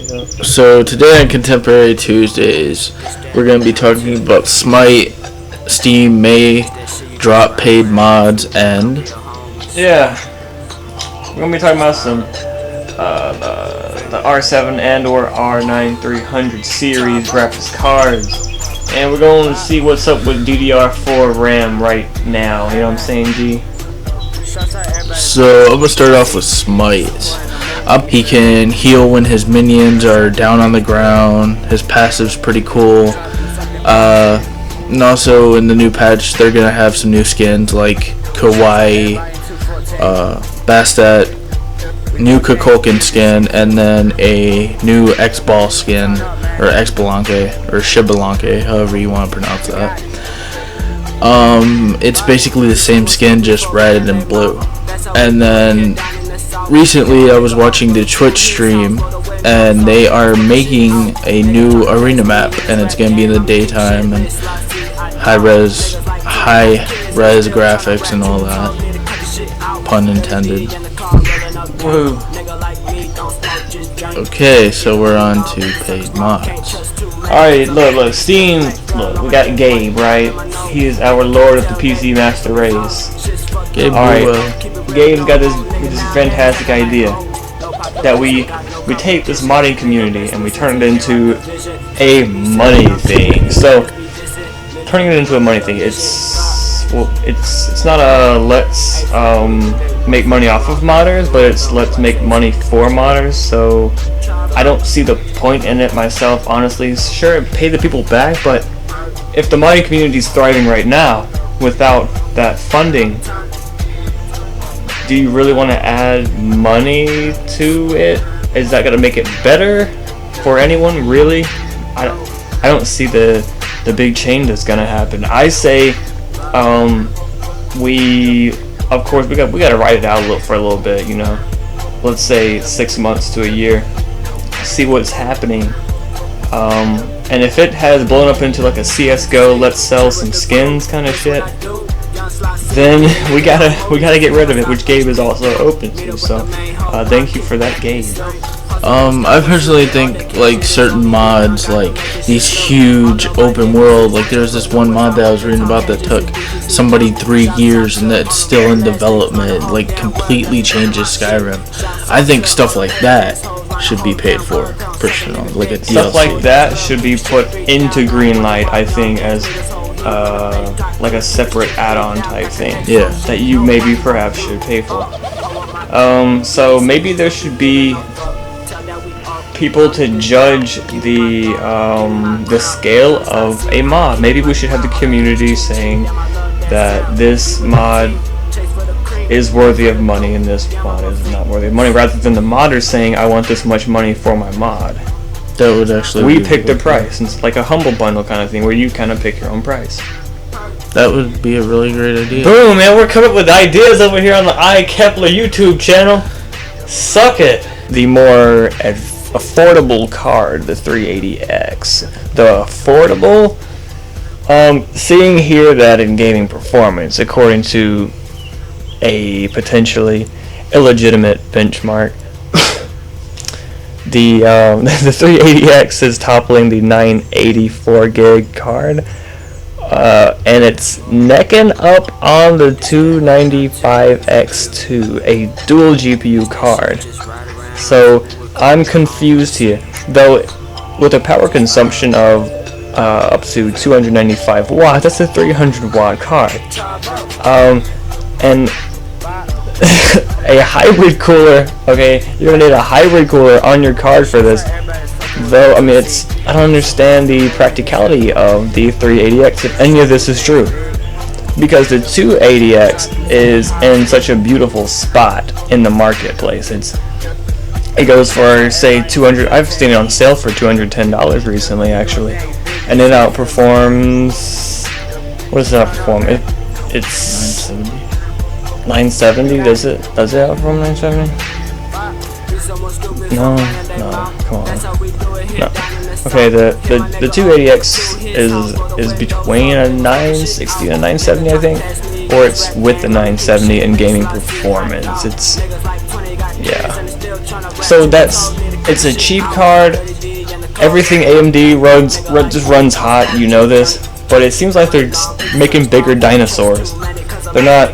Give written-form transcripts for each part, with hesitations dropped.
So today on Contemporary Tuesdays, we're going to be talking about Smite, Steam may drop paid mods, and yeah, we're going to be talking about some the R7 and or R9 300 series graphics cards, and we're going to see what's up with DDR4 RAM right now. You know what I'm saying, G? So I'm going to start off with Smite. He can heal when his minions are down on the ground. His passive's pretty cool. And also in the new patch, they're gonna have some new skins like Kawaii, Bastet, new Kukulkan skin, and then a new X-Ball skin, or X-Balanque, or Shibalanque, however you want to pronounce that. It's basically the same skin, just red and blue. And then recently I was watching the Twitch stream, and they are making a new arena map, and it's going to be in the daytime, and high res graphics and all that. Pun intended. Woo. Okay, so we're on to paid mods. Alright, look, Steam, look, we got Gabe, right? He is our lord of the PC Master Race. Gabe, alright, Gabe's got this fantastic idea that we take this modding community and we turn it into a money thing. So, turning it into a money thing, it's not a let's make money off of modders, but it's let's make money for modders. So I don't see the point in it myself, honestly. Sure, pay the people back, but if the modding community is thriving right now without that funding, do you really want to add money to it? Is that going to make it better for anyone, really? I don't see the big change that's going to happen. I say we got to ride it out for a little bit, you know. Let's say 6 months to a year. See what's happening. And if it has blown up into like a CS:GO, let's sell some skins kind of shit, then we gotta get rid of it, which Gabe is also open to. So thank you for that, Gabe. I personally think like certain mods, like these huge open world, like there's this one mod that I was reading about that took somebody 3 years and that's still in development, like completely changes Skyrim. I think stuff like that should be paid for, personally, like a DLC. Stuff like that should be put into Greenlight, I think, as like a separate add-on type thing. Yeah. That you maybe perhaps should pay for. So maybe there should be people to judge the scale of a mod. Maybe we should have the community saying that this mod is worthy of money and this mod is not worthy of money, rather than the modder saying I want this much money for my mod. That would actually we pick the price. It's like a humble bundle kind of thing where you kind of pick your own price. That would be a really great idea. Boom, man, we're coming up with ideas over here on the Kepler YouTube channel. Suck it. The more affordable card, the 380X. The affordable, seeing here that in gaming performance, according to a potentially illegitimate benchmark, the 380X is toppling the 984 gig card, and it's necking up on the 295X2, a dual GPU card. So I'm confused here, though. With a power consumption of up to 295 watts, that's a 300 watt card, and a hybrid cooler. Okay, you're gonna need a hybrid cooler on your card for this. Though, I mean, I don't understand the practicality of the 380X if any of this is true, because the 280X is in such a beautiful spot in the marketplace. It goes for, say, 200. I've seen it on sale for $210 recently, actually, and it outperforms. What does it outperform? It's 970. Does it outperform 970? No, come on. No. Okay, the 280X is between a 960 and a 970, I think, or it's with the 970 in gaming performance. Yeah. So It's a cheap card. Everything AMD just runs hot. You know this, but it seems like they're making bigger dinosaurs. They're not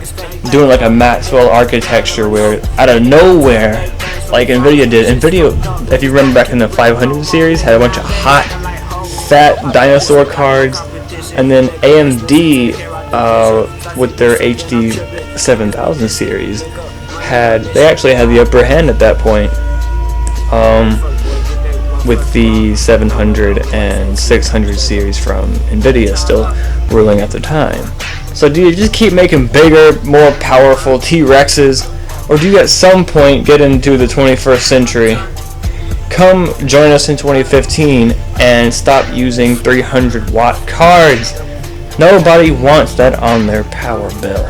doing like a Maxwell architecture where out of nowhere, like Nvidia did. Nvidia, if you remember back in the 500 series, had a bunch of hot, fat dinosaur cards, and then AMD with their HD 7000 series they actually had the upper hand at that point. With the 700 and 600 series from Nvidia still ruling at the time. So do you just keep making bigger, more powerful T-Rexes, or do you at some point get into the 21st century, come join us in 2015, and stop using 300 watt cards? Nobody wants that on their power bill.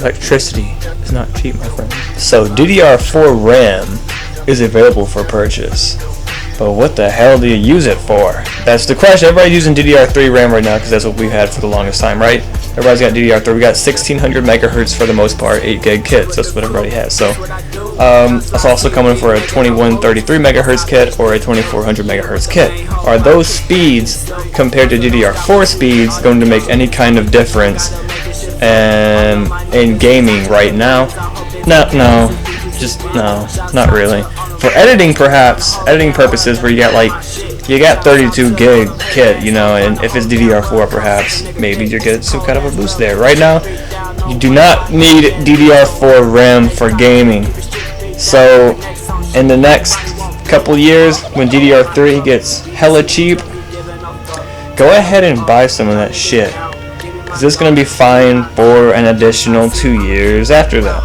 Electricity is not cheap, my friend. So DDR4 RAM is available for purchase. But what the hell do you use it for? That's the question. Everybody's using DDR3 RAM right now because that's what we've had for the longest time, right? Everybody's got DDR3. We got 1600 megahertz for the most part, 8 gig kits. That's what everybody has. So it's also coming for a 2133 megahertz kit or a 2400 megahertz kit. Are those speeds compared to DDR4 speeds going to make any kind of difference in gaming right now? No, not really. For editing, perhaps, editing purposes, where you got 32 gig kit, you know, and if it's DDR4, perhaps maybe you get some kind of a boost there. Right now, you do not need DDR4 RAM for gaming. So, in the next couple years, when DDR3 gets hella cheap, go ahead and buy some of that shit, because it's gonna be fine for an additional 2 years after that.